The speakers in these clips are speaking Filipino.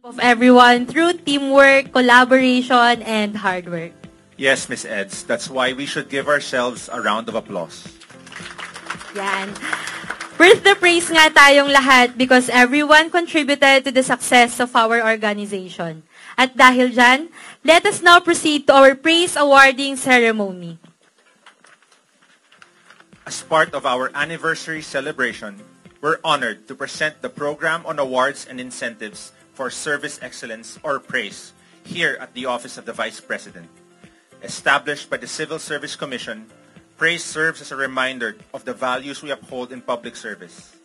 of everyone through teamwork, collaboration, and hard work. Yes, Miss Eds. That's why we should give ourselves a round of applause. Yan. Worth the praise nga tayong lahat because everyone contributed to the success of our organization. At dahil dyan, let us now proceed to our praise awarding ceremony. As part of our anniversary celebration, we're honored to present the Program on Awards and Incentives for Service Excellence or PRAISE here at the Office of the Vice President. Established by the Civil Service Commission, PRAISE serves as a reminder of the values we uphold in public service.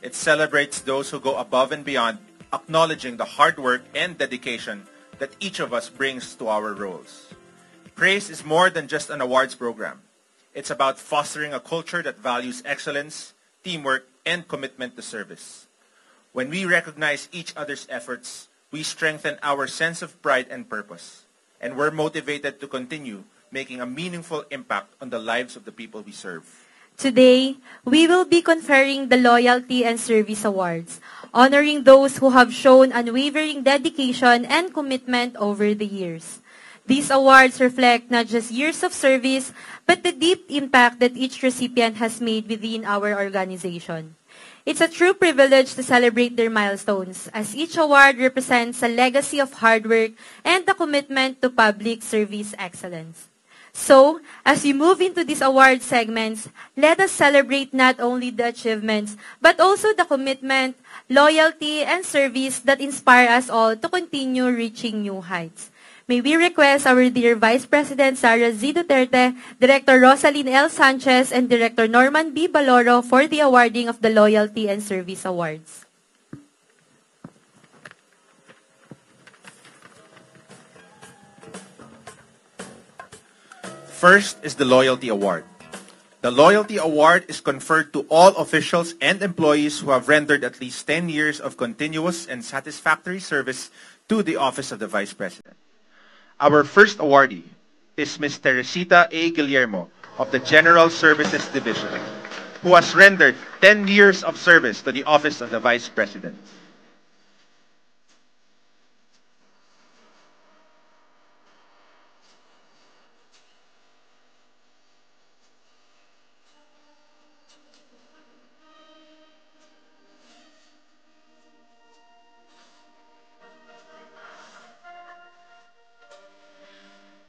It celebrates those who go above and beyond, acknowledging the hard work and dedication that each of us brings to our roles. PRAISE is more than just an awards program. It's about fostering a culture that values excellence, teamwork, and commitment to service. When we recognize each other's efforts, we strengthen our sense of pride and purpose, and we're motivated to continue making a meaningful impact on the lives of the people we serve. Today, we will be conferring the Loyalty and Service Awards, honoring those who have shown unwavering dedication and commitment over the years. These awards reflect not just years of service, but the deep impact that each recipient has made within our organization. It's a true privilege to celebrate their milestones, as each award represents a legacy of hard work and a commitment to public service excellence. So, as we move into these award segments, let us celebrate not only the achievements, but also the commitment, loyalty, and service that inspire us all to continue reaching new heights. May we request our dear Vice President Sara Z. Duterte, Director Rosalyn L. Sanchez, and Director Norman B. Baloro for the awarding of the Loyalty and Service Awards. First is the Loyalty Award. The Loyalty Award is conferred to all officials and employees who have rendered at least 10 years of continuous and satisfactory service to the Office of the Vice President. Our first awardee is Ms. Teresita A. Guillermo of the General Services Division, who has rendered 10 years of service to the Office of the Vice President.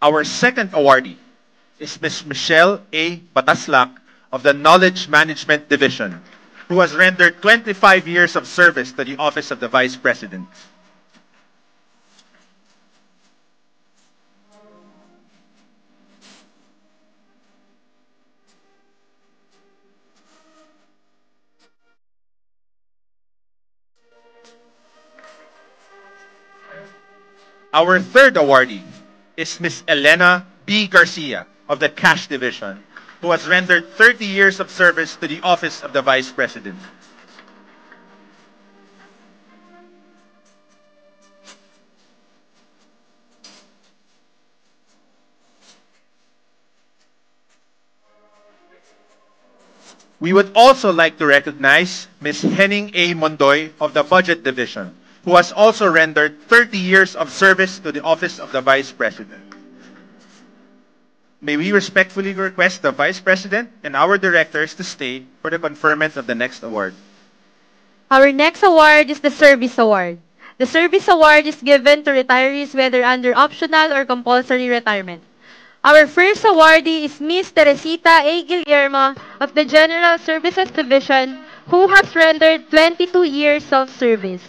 Our second awardee is Ms. Michelle A. Bataslak of the Knowledge Management Division, who has rendered 25 years of service to the Office of the Vice President. Our third awardee is Ms. Elena B. Garcia of the Cash Division, who has rendered 30 years of service to the Office of the Vice President. We would also like to recognize Ms. Henning A. Mondoy of the Budget Division, who has also rendered 30 years of service to the Office of the Vice President. May we respectfully request the Vice President and our directors to stay for the conferment of the next award. Our next award is the Service Award. The Service Award is given to retirees whether under optional or compulsory retirement. Our first awardee is Ms. Teresita A. Guillermo of the General Services Division, who has rendered 22 years of service.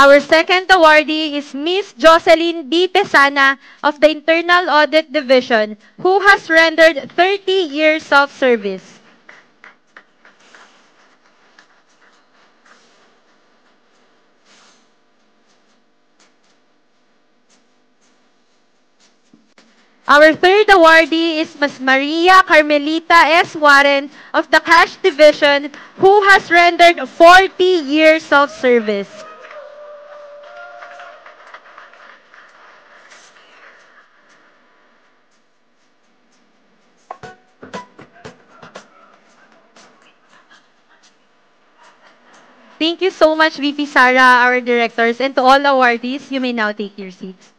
Our second awardee is Ms. Jocelyn B. Pesana of the Internal Audit Division, who has rendered 30 years of service. Our third awardee is Ms. Maria Carmelita S. Warren of the Cash Division, who has rendered 40 years of service. Thank you so much, VP Sara, our directors, and to all awardees, you may now take your seats.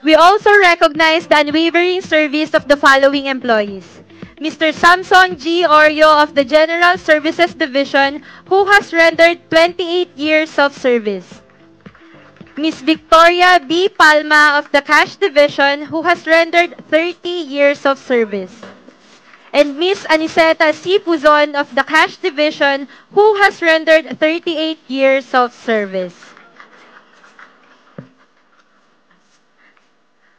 We also recognize the unwavering service of the following employees. Mr. Samson G. Oreo of the General Services Division, who has rendered 28 years of service. Ms. Victoria B. Palma of the Cash Division, who has rendered 30 years of service. And Ms. Aniseta C. Puzon of the Cash Division, who has rendered 38 years of service.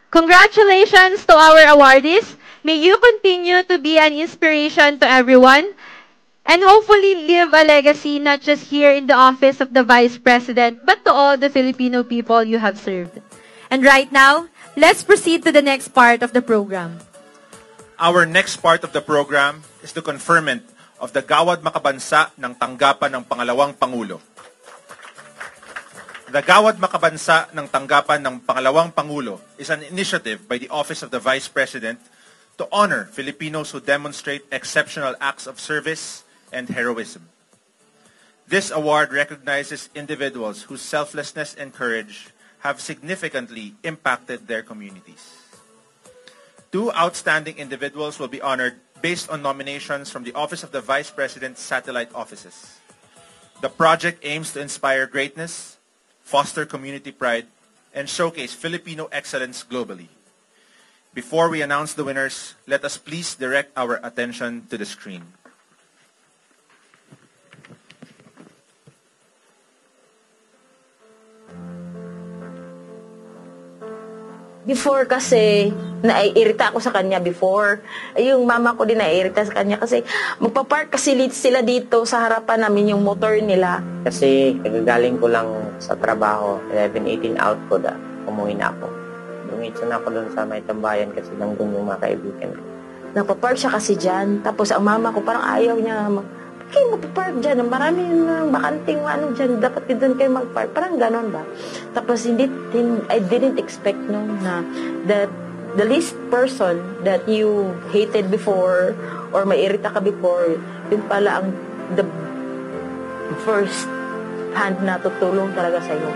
Congratulations to our awardees. May you continue to be an inspiration to everyone and hopefully leave a legacy not just here in the office of the Vice President, but to all the Filipino people you have served. And right now, let's proceed to the next part of the program. Our next part of the program is the conferment of the Gawad Makabansa ng Tanggapan ng Pangalawang Pangulo. The Gawad Makabansa ng Tanggapan ng Pangalawang Pangulo is an initiative by the Office of the Vice President to honor Filipinos who demonstrate exceptional acts of service and heroism. This award recognizes individuals whose selflessness and courage have significantly impacted their communities. 2 outstanding individuals will be honored based on nominations from the Office of the Vice President's satellite offices. The project aims to inspire greatness, foster community pride, and showcase Filipino excellence globally. Before we announce the winners, let us please direct our attention to the screen. Before kasi, naiirita ako sa kanya before. Yung mama ko din naiirita sa kanya kasi magpapark kasi sila dito sa harapan namin yung motor nila. Kasi kagagaling ko lang sa trabaho, 11-18 out ko da, umuwi na ako. Dumitso na ako doon sa may tambayan kasi nandun yung mga kaibigan ko. Napapark siya kasi dyan. Tapos ang mama ko parang ayaw niya kayo magpapark dyan. Marami yung bakanting ano dyan. Dapat doon kayo magpark. Parang ganon ba? Tapos I didn't expect no na that the least person that you hated before or mairita ka before, yun pala ang the first hand na tutulong talaga sa'yo.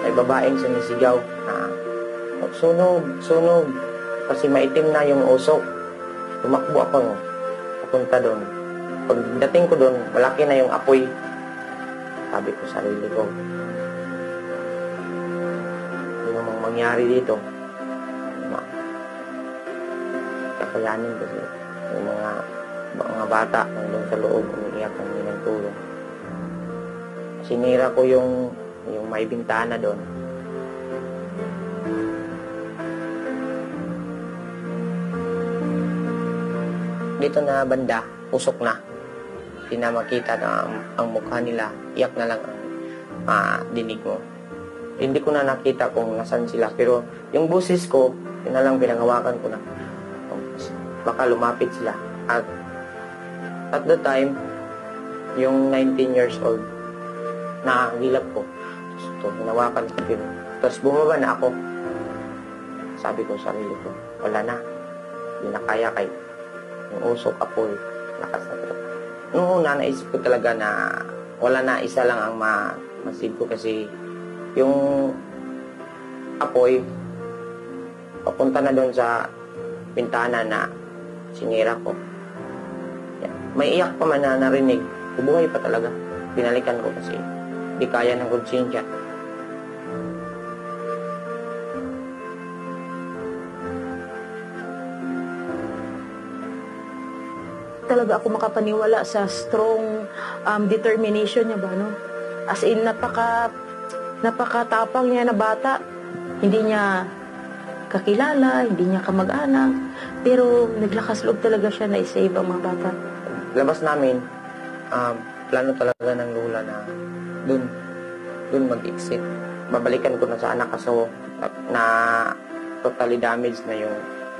May babaeng sumisigaw na sunog. Kasi maitim na yung usok. Tumakbo ako papunta doon. Pagdating ko doon, malaki na yung apoy. Sabi ko sa sarili ko, ano namang mangyari dito? Kakayanin kasi yung mga bata nandun sa loob, umiiyak ng tulong. Sinira ko yung may bintana doon. Dito na banda, usok na. Hindi na makita na ang mukha nila. Iyak na lang ang dinig mo. Hindi ko na nakita kung nasan sila. Pero yung boses ko, yun na lang pinangawakan ko na. Baka lumapit sila. At the time, yung 19 years old, nakagilap ko. So, hinawakan ko yun. Tapos bumaba na ako. Sabi ko sa sarili ko, wala na. Hindi na kaya kay yung usok, apoy, lakas na talaga. Noong una, naisip ko talaga na wala na, isa lang ang masig ko kasi yung apoy, papunta na doon sa pintana na sinira ko. May iyak pa man na narinig, bubuhay pa talaga. Pinalikan ko kasi di kaya ng konsensya. Talaga ako makapaniwala sa strong determination niya ba, no? As in, napakatapang niya na bata. Hindi niya kakilala, hindi niya kamag-anak, pero naglakas loob talaga siya na i-save ang mga bata. Labas namin, plano talaga ng lola na dun mag-exit. Babalikan ko na sa anak kaso na totally damaged na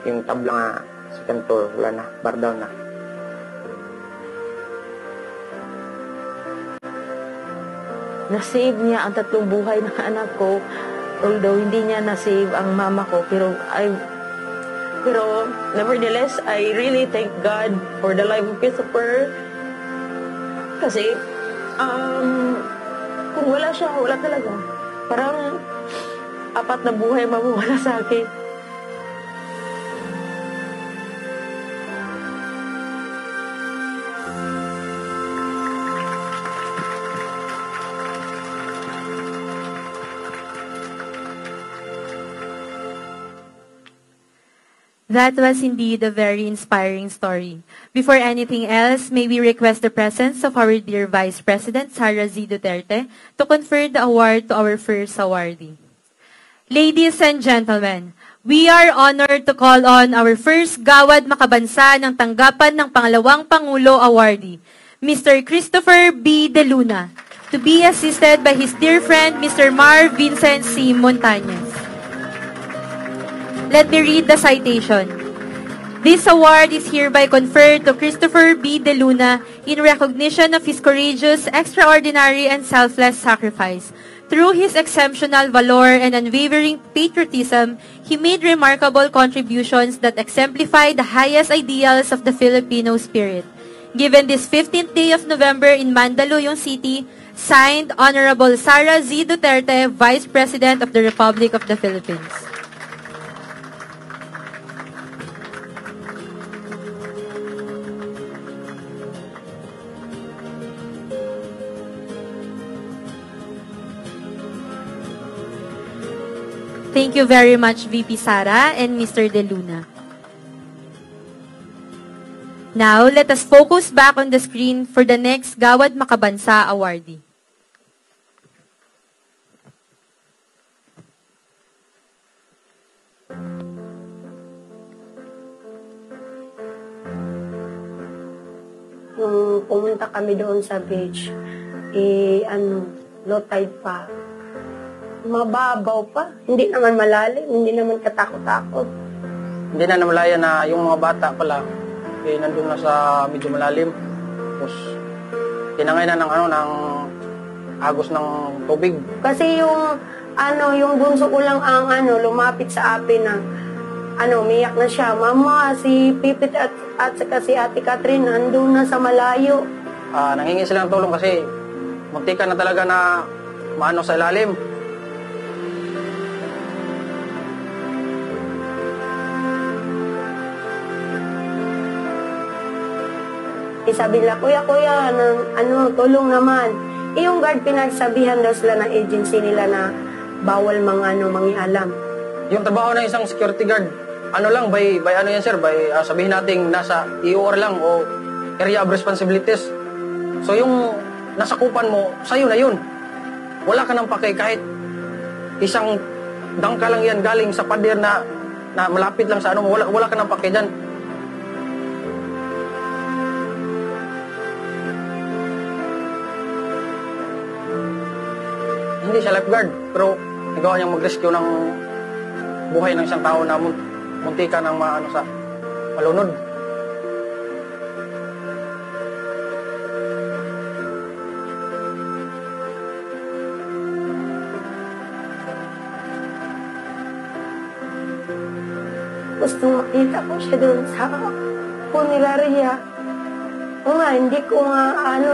yung tabla nga sa kantor, wala na, bar down na. Na-save niya ang 3 buhay ng anak ko Although hindi niya na-save ang mama ko, pero nevertheless, I really thank God for the life of Christopher. Kasi, kung wala siya, wala talaga. Parang 4 na buhay mamuwala sa akin. That was indeed a very inspiring story. Before anything else, may we request the presence of our dear Vice President, Sara Z. Duterte, to confer the award to our first awardee. Ladies and gentlemen, we are honored to call on our first Gawad Makabansa ng tanggapan ng Pangalawang Pangulo awardee, Mr. Christopher B. De Luna, to be assisted by his dear friend, Mr. Mar Vincent C. Montañez. Let me read the citation. This award is hereby conferred to Christopher B. De Luna in recognition of his courageous, extraordinary, and selfless sacrifice. Through his exceptional valor and unwavering patriotism, he made remarkable contributions that exemplify the highest ideals of the Filipino spirit. Given this 15th day of November in Mandaluyong City, signed Honorable Sara Z. Duterte, Vice President of the Republic of the Philippines. Thank you very much, VP Sara and Mr. De Luna. Now, let us focus back on the screen for the next Gawad Makabansa awardee. Nung pumunta kami doon sa beach, low tide pa. Mababaw pa. Hindi naman malalim, hindi naman katakot-takot. Hindi na namalaya na yung mga bata pala, nandun na sa medyo malalim. Tapos, tinangay na ng agos ng tubig. Kasi yung bunso ko lang ang lumapit sa akin na, umiyak na siya. Mama, si Pipit at saka si Ate Catherine, nandun na sa malayo. Nanghingi sila ng tulong kasi muntikan na talaga na maano sa ilalim. Sabi nila, kuya, tulong naman. Yung guard, pinagsabihan daw sila ng agency nila na bawal mangialam. Yung trabaho ng isang security guard, by sabihin natin nasa EOR lang o area of responsibilities. So yung nasakupan mo, sa'yo na yun. Wala ka nang pake kahit isang dangka lang yan galing sa pader na malapit lang sa wala ka nang pake dyan. Hindi siya lifeguard, pero nagawa niyang mag-rescue ng buhay ng isang tao na muntika ng sa malunod. Gusto makita ko siya doon sa punerarya. Hindi ko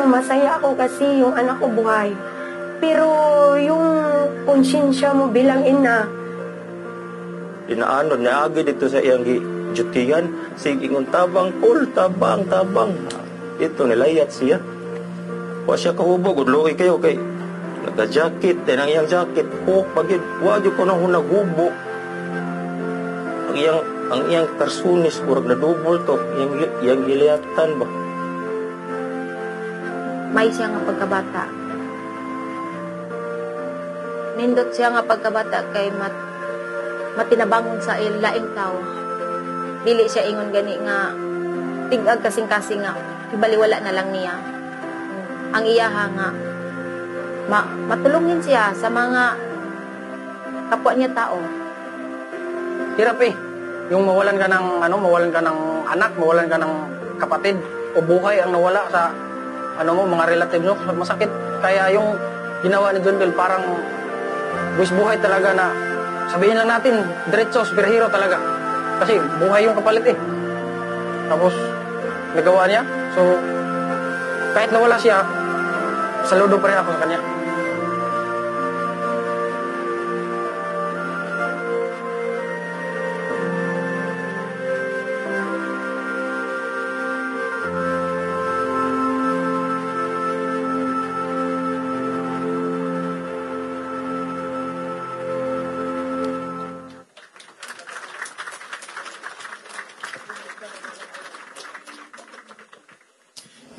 masaya ako kasi yung anak ko buhay. Pero yung konsensya mo bilang ina, inaano niya agi dito sa iyang jutihan, sigingon tabang, tabang. Ito nilayat siya. Wa siya kahubog, udloy kayo kay nagka-jacket, ang iyang jacket, pagid, wag ko nang hunagubog. Ang iyang karsunis, kurag na double to, iyang giliyatan ba? may siya nga pagkabata. Nindot siya nga pagkabata kay matinabangon sa laing tao. Dili siya ingon gani nga tigag kasing-kasing nga ibaliwala na lang niya. Ang iyaha nga matulungin siya sa mga kapwa niya tao. Hirap yung mawalan ka ng anak, mawalan ka ng kapatid o buhay ang nawala sa mga relatives mo, masakit. Kaya yung ginawa ni John Bell parang buwis buhay talaga na sabihin lang natin, diretso, superhero talaga. Kasi buhay yung kapalit eh. Tapos, nagawa niya. So, kahit nawala siya, saludo pa rin ako sa kanya.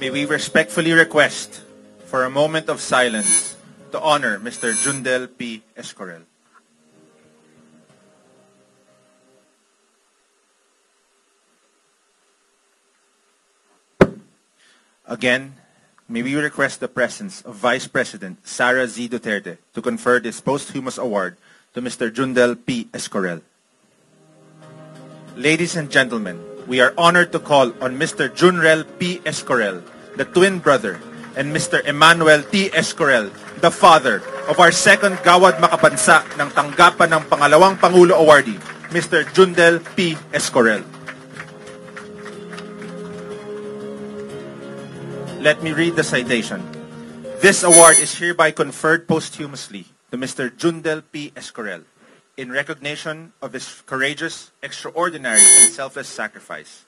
May we respectfully request for a moment of silence to honor Mr. Jundel P. Escorel. Again, may we request the presence of Vice President Sara Z. Duterte to confer this posthumous award to Mr. Jundel P. Escorel. Ladies and gentlemen, we are honored to call on Mr. Junrel P. Escorel, the twin brother, and Mr. Emmanuel T. Escorel, the father of our second Gawad Makabansa ng tanggapan ng pangalawang Pangulo Awardee, Mr. Jundel P. Escorel. Let me read the citation. This award is hereby conferred posthumously to Mr. Jundel P. Escorel in recognition of his courageous, extraordinary, and selfless sacrifice.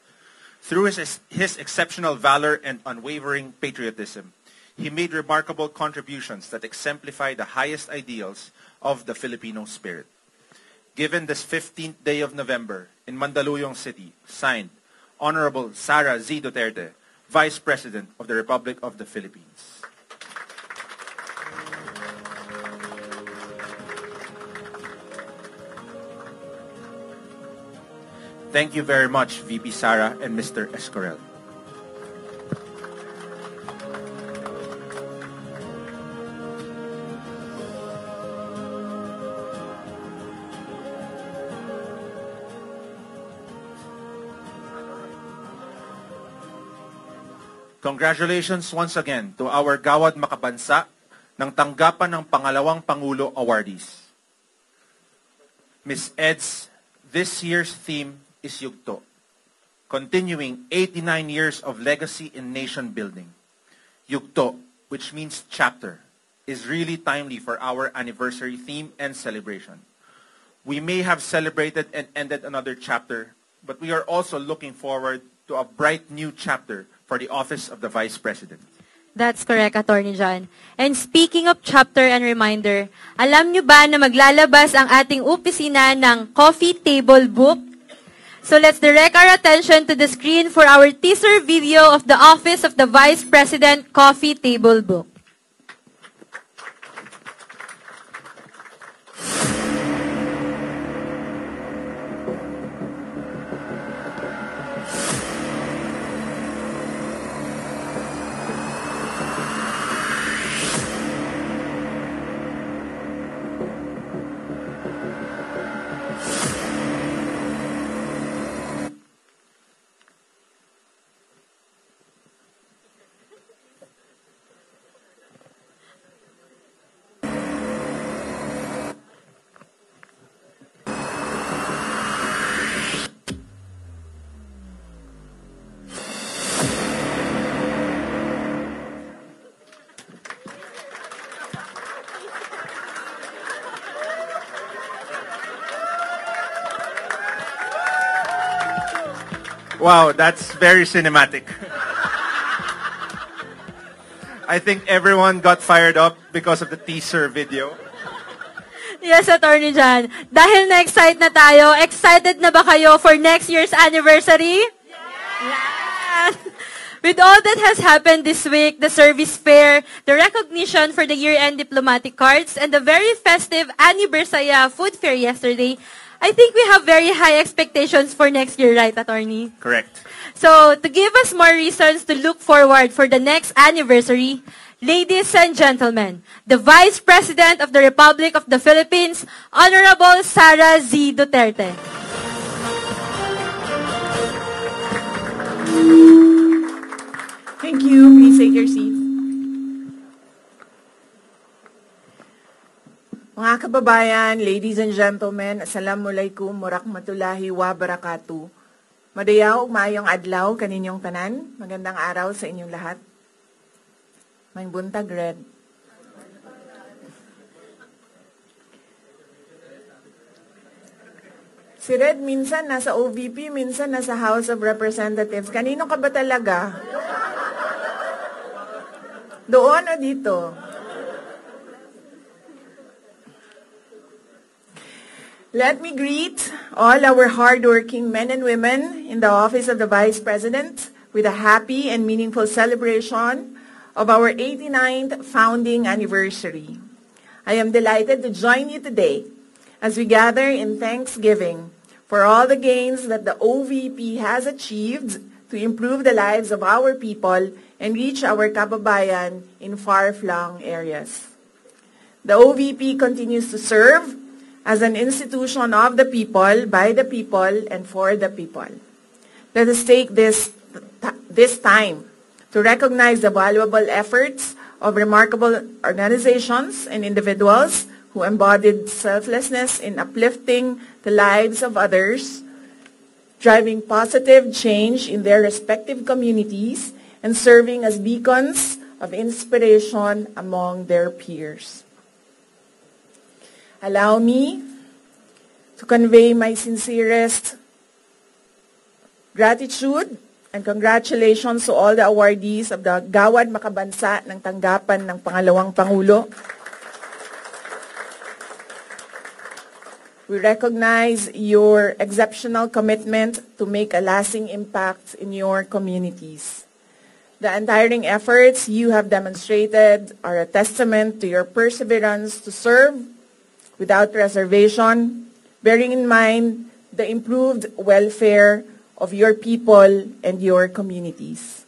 Through his exceptional valor and unwavering patriotism, he made remarkable contributions that exemplify the highest ideals of the Filipino spirit. Given this 15th day of November in Mandaluyong City, signed, Honorable Sara Z. Duterte, Vice President of the Republic of the Philippines. Thank you very much, VP Sara and Mr. Escorel. Congratulations once again to our Gawad Makabansa ng tanggapan ng pangalawang Pangulo Awardees. Ms. Eds, this year's theme is Yugto, continuing 89 years of legacy in nation building. Yugto, which means chapter, is really timely for our anniversary theme and celebration. We may have celebrated and ended another chapter, but we are also looking forward to a bright new chapter for the office of the Vice President. That's correct, Attorney John. And speaking of chapter and reminder, alam nyo ba na maglalabas ang ating opisina ng coffee table book? So let's direct our attention to the screen for our teaser video of the Office of the Vice President Coffee Table Book. Wow, that's very cinematic. I think everyone got fired up because of the teaser video. Yes, Attorney John. Dahil na-excite na tayo, excited na ba kayo for next year's anniversary? Yes! With all that has happened this week, the service fair, the recognition for the year-end diplomatic cards, and the very festive Anniversaya food fair yesterday, I think we have very high expectations for next year, right, Attorney? Correct. So, to give us more reasons to look forward for the next anniversary, ladies and gentlemen, the Vice President of the Republic of the Philippines, Honorable Sara Z. Duterte. Thank you. Please take your seats. Mga kababayan, ladies and gentlemen, assalamualaikum warahmatullahi wabarakatuh. Madayaw, maayong adlaw kaninyong tanan. Magandang araw sa inyong lahat. May buntag, Red. Si Red minsan nasa OVP, minsan nasa House of Representatives. Kanino ka ba talaga? Doon o dito? Let me greet all our hardworking men and women in the Office of the Vice President with a happy and meaningful celebration of our 89th founding anniversary. I am delighted to join you today as we gather in thanksgiving for all the gains that the OVP has achieved to improve the lives of our people and reach our kababayan in far-flung areas. The OVP continues to serve as an institution of the people, by the people, and for the people. Let us take this time to recognize the valuable efforts of remarkable organizations and individuals who embodied selflessness in uplifting the lives of others, driving positive change in their respective communities, and serving as beacons of inspiration among their peers. Allow me to convey my sincerest gratitude and congratulations to all the awardees of the Gawad Makabansa ng tanggapan ng Pangalawang Pangulo. We recognize your exceptional commitment to make a lasting impact in your communities. The untiring efforts you have demonstrated are a testament to your perseverance to serve without reservation, bearing in mind the improved welfare of your people and your communities.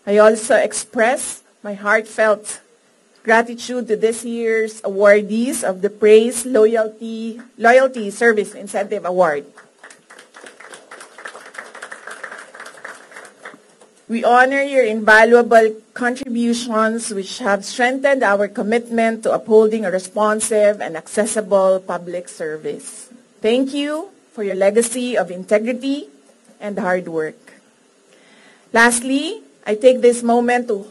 I also express my heartfelt gratitude to this year's awardees of the Praise Loyalty Service Incentive Award. We honor your invaluable contributions which have strengthened our commitment to upholding a responsive and accessible public service. Thank you for your legacy of integrity and hard work. Lastly, I take this moment to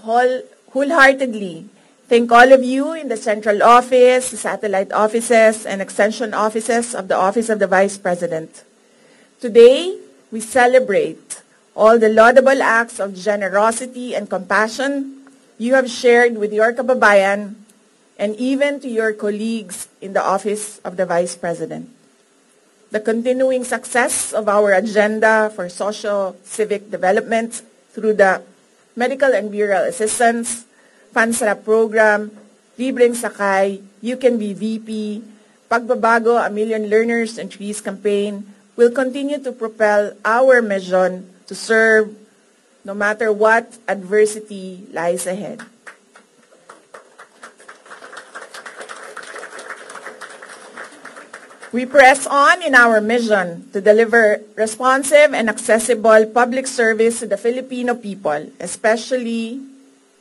wholeheartedly thank all of you in the central office, the satellite offices, and extension offices of the Office of the Vice President. Today, we celebrate all the laudable acts of generosity and compassion you have shared with your kababayan and even to your colleagues in the Office of the Vice President. The continuing success of our agenda for socio-civic development through the medical and burial assistance, Pansarap program, Libreng Sakay, You Can Be VP, Pagbabago, A Million Learners and Trees campaign will continue to propel our mission to serve no matter what adversity lies ahead. We press on in our mission to deliver responsive and accessible public service to the Filipino people, especially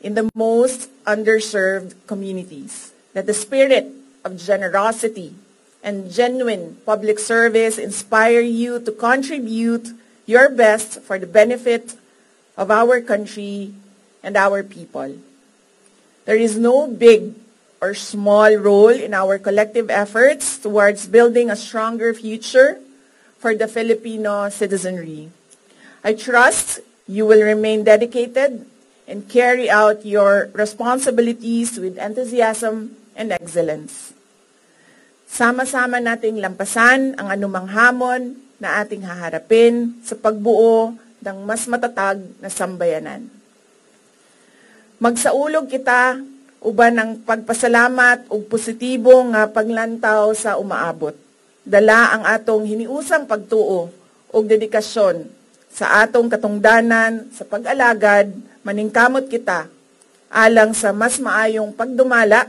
in the most underserved communities. Let the spirit of generosity and genuine public service inspire you to contribute your best for the benefit of our country and our people. There is no big or small role in our collective efforts towards building a stronger future for the Filipino citizenry. I trust you will remain dedicated and carry out your responsibilities with enthusiasm and excellence. Sama-sama nating lampasan ang anumang hamon na ating haharapin sa pagbuo ng mas matatag na sambayanan. Magsaulog kita uban ng pagpasalamat ug positibong paglantaw sa umaabot. Dala ang atong hiniusang pagtuo ug dedikasyon sa atong katungdanan sa pag-alagad maningkamot kita alang sa mas maayong pagdumala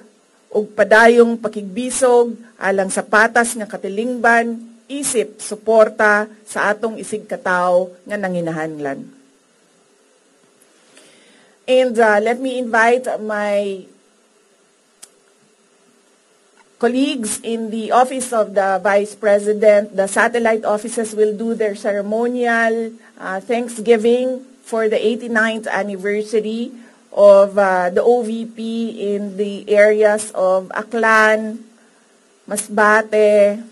ug padayong pakigbisog alang sa patas nga katilingban, isip, suporta sa atong isig katawo nga nanginahanglan. And let me invite my colleagues in the Office of the Vice President, the satellite offices will do their ceremonial Thanksgiving for the 89th anniversary of the OVP in the areas of Aklan, Masbate,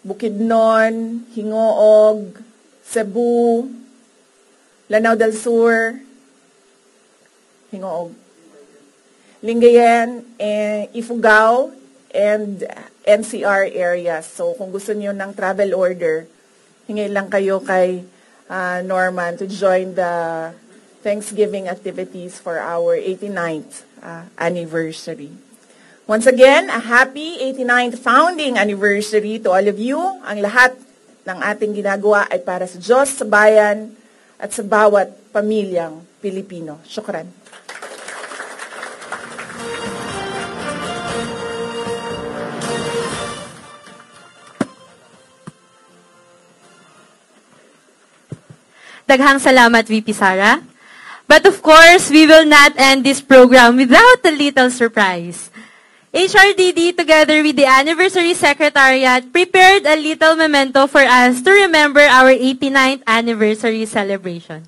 Bukidnon, Hingoog, Cebu, Lanao del Sur, Hingoog, Lingayen, and Ifugao, and NCR areas. So kung gusto niyo ng travel order, hingi lang kayo kay Norman to join the Thanksgiving activities for our 89th anniversary. Once again, a happy 89th founding anniversary to all of you. Ang lahat ng ating ginagawa ay para sa Diyos, sa bayan, at sa bawat pamilyang Pilipino. Shukran. Daghang salamat, VP Sara. But of course, we will not end this program without a little surprise. HRDD, together with the Anniversary Secretariat, prepared a little memento for us to remember our 89th anniversary celebration.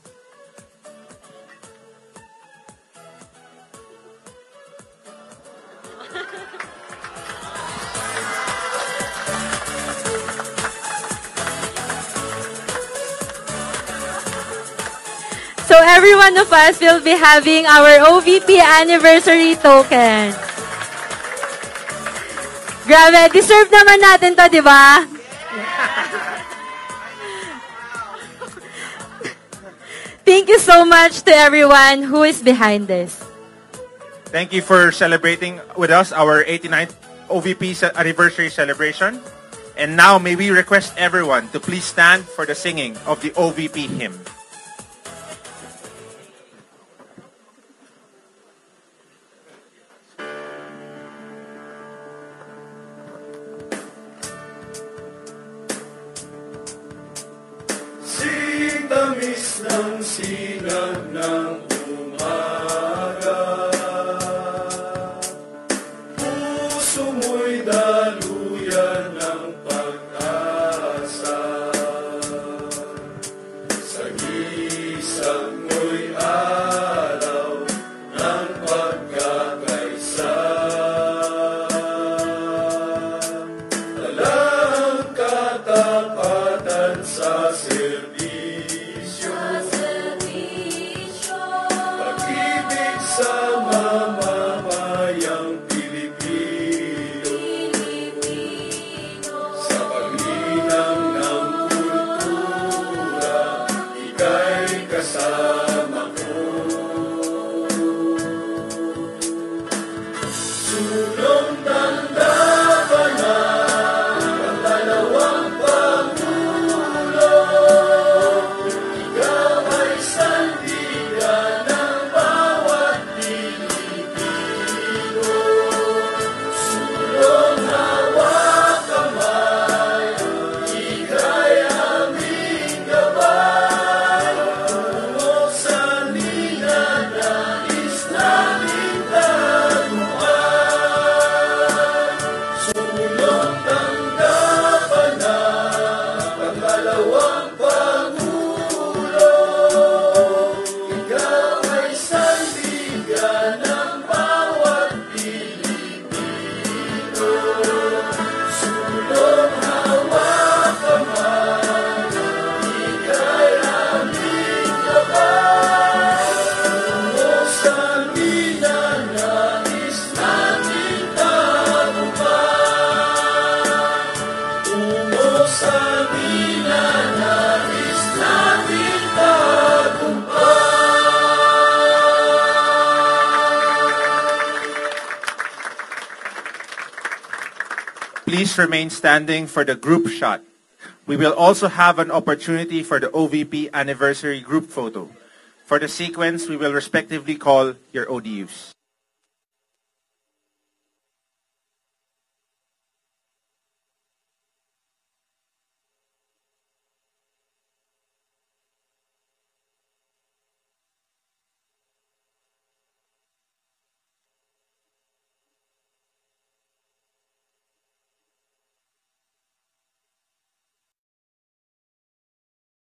So every one of us will be having our OVP anniversary token. Grabe, deserve naman natin to, di ba? Thank you so much to everyone who is behind this. Thank you for celebrating with us our 89th OVP anniversary celebration. And now may we request everyone to please stand for the singing of the OVP hymn. Tamis ng sinag ng umaga, puso mo'y daluyan ng pag-asa. Sa gisag mo'y araw ng pagkakaisa. Alang katapatan sa serbisyo, pag-ibig sa mamamayang Pilipino, sa paglinang ng kultura, ika'y kasama ko. Sulong tanda pa na ang dalawang Pangulo, ikaw ay sandigan ng bawat Pilipino. Sulong hawak kamay, ika'y aming gabay, tungo sa ninanais naming taguan. Sulong tanggapan na ang dalawang Pangulo, ikaw ay sandigan ng bawat Pilipino. Sulong hawak kamay, ika'y aming gabay, tungo sa ninanais naming tagumpay. Tungo sa ninanais naming tagumpay. Please remain standing for the group shot. We will also have an opportunity for the OVP anniversary group photo. For the sequence, we will respectively call your ODUs.